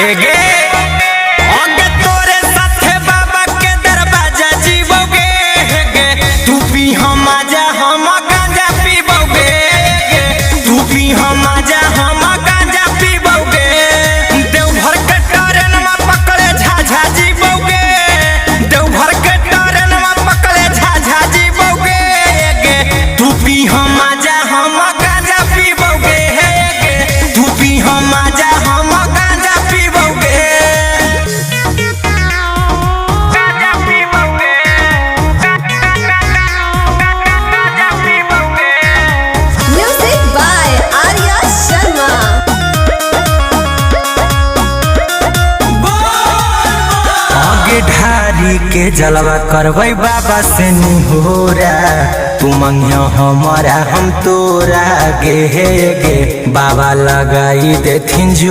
एगे आगे तोरे साथे बाबा के दरवाजा जीवोगे हेगे तू भी हम आजा हम गांजा पीबोगे तू भी हम आजा हम गांजा पीबोगे देवघर के ट्रेन में पकड़े झाझा जीवोगे देवघर के ट्रेन में पकड़े झाझा जीवोगे तू भी हम आजा हम गांजा पीबोगे तू भी हम आजा हम गांजा पीबोगे गांजा पीबोगे गांजा पीबोगे। Music by Arya Sharma. आगे ढारी के जलवा करवै बाबा से निहोरा तू मंगिया हमारा हम तोरा गे बाबा लगाई देथिन जो